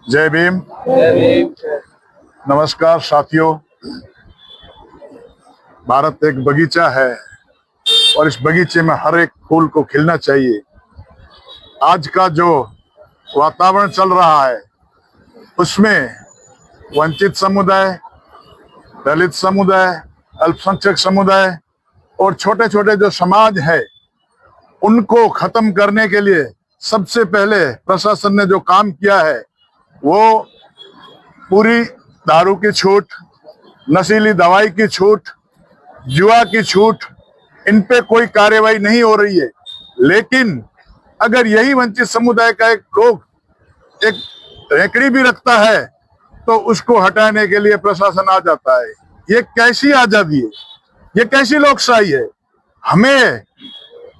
जय भीम। नमस्कार साथियों, भारत एक बगीचा है और इस बगीचे में हर एक फूल को खिलना चाहिए। आज का जो वातावरण चल रहा है उसमें वंचित समुदाय, दलित समुदाय, अल्पसंख्यक समुदाय और छोटे छोटे जो समाज है उनको खत्म करने के लिए सबसे पहले प्रशासन ने जो काम किया है वो पूरी दारू की छूट, नशीली दवाई की छूट, जुआ की छूट, इन पे कोई कार्रवाई नहीं हो रही है। लेकिन अगर यही वंचित समुदाय का एक लोग एक रेकड़ी भी रखता है तो उसको हटाने के लिए प्रशासन आ जाता है। ये कैसी आजादी है, ये कैसी लोकशाही है? हमें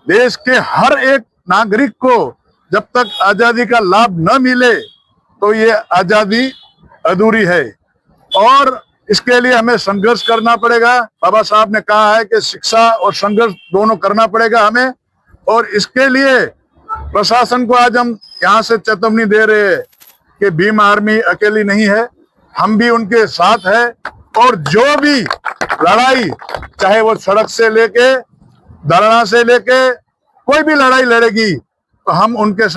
देश के हर एक नागरिक को जब तक आजादी का लाभ न मिले तो ये आजादी अधूरी है और इसके लिए हमें संघर्ष करना पड़ेगा। बाबा साहब ने कहा है कि शिक्षा और संघर्ष दोनों करना पड़ेगा हमें, और इसके लिए प्रशासन को आज हम यहाँ से चेतावनी दे रहे हैं कि भीम आर्मी अकेली नहीं है, हम भी उनके साथ है। और जो भी लड़ाई, चाहे वो सड़क से लेके धरना से लेके कोई भी लड़ाई लड़ेगी तो हम उनके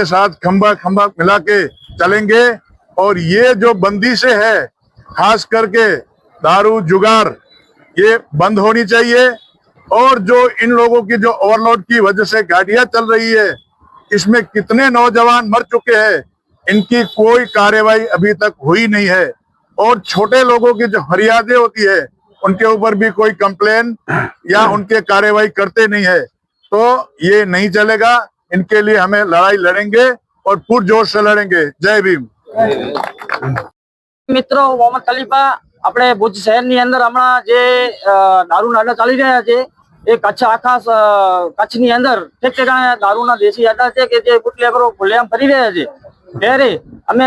साथ खंभा खंभा मिला के चलेंगे। और ये जो बंदिशें है, खास करके दारू जुगार, ये बंद होनी चाहिए। और जो इन लोगों की जो ओवरलोड की वजह से गाड़ियां चल रही है, इसमें कितने नौजवान मर चुके हैं, इनकी कोई कार्रवाई अभी तक हुई नहीं है। और छोटे लोगों की जो फरियादें होती है उनके ऊपर भी कोई कंप्लेन या उनके कार्रवाई करते नहीं है। तो ये नहीं चलेगा, इनके लिए हमें लड़ाई लड़ेंगे और पुरजोश से लड़ेंगे। जय भीम। મિત્રો, મોહમ્મદ ખલીફા આપણે ભુજ શહેરની અંદર હમણાં જે દારૂના અડ્ડા ચાલી રહ્યા છે એ આખા કચ્છની અંદર ઠેક ઠેકાણે દારૂના દેશી અડ્ડા છે કે જે બુટલેગરો ખુલ્લેઆમ ફરી રહ્યા છે। ત્યારે અમે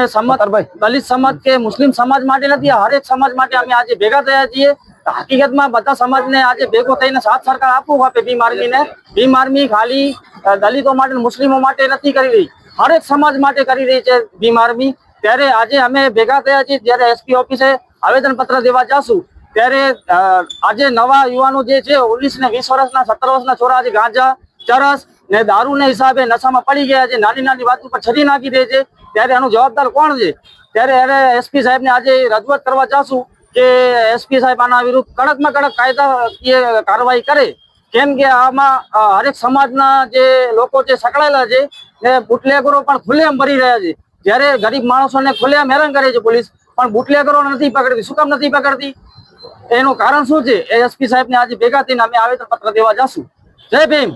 દલિત સમાજ કે મુસ્લિમ સમાજ માટે નથી, હરેક સમાજ માટે અમે આજે ભેગા થયા છીએ। હકીકતમાં બધા સમાજને આજે ભેગો થઈને સાથ સરકાર આપવું આપે ભીમ આર્મીને। ભીમ આર્મી ખાલી દલિતો માટે મુસ્લિમો માટે નથી કરી રહી, હરેક સમાજ માટે કરી રહી છે ભીમ આર્મી। ત્યારે આજે અમે ભેગા થયા છીએ, જ્યારે એસપી ઓફિસે આવેદન પત્ર દેવા જાશું ત્યારે આજે નવા યુવાનો જે છે 19 ને 20 વર્ષના 17 વર્ષના છોરા આજે ગાંજા, ચરસ ને દારૂને હિસાબે નશામાં પડી ગયા છે, નાની નાની વાત ઉપર છરી નાખી દે છે। ત્યારે આનું જવાબદાર કોણ છે? ત્યારે એસપી સાહેબને આજે રજૂઆત કરવા જાશું કે એસપી સાહેબ આના વિરુદ્ધ કડકમાં કડક કાયદાકીય કાર્યવાહી કરે। કેમ કે આમાં હરેક સમાજના જે લોકો છે સંકળાયેલા છે ને બુટલેગરો પણ ખુલ્લેઆમ ભરી રહ્યા છે। જ્યારે ગરીબ માણસોને ખુલ્લેઆમ હેરાન કરે છે પોલીસ, પણ બુટલેગરો નથી પકડતી। શું કામ નથી પકડતી? એનું કારણ શું છે? એસપી સાહેબને આજે ભેગા થઈને અમે આવેદન પત્ર દેવા જાશું। જય ભીમ।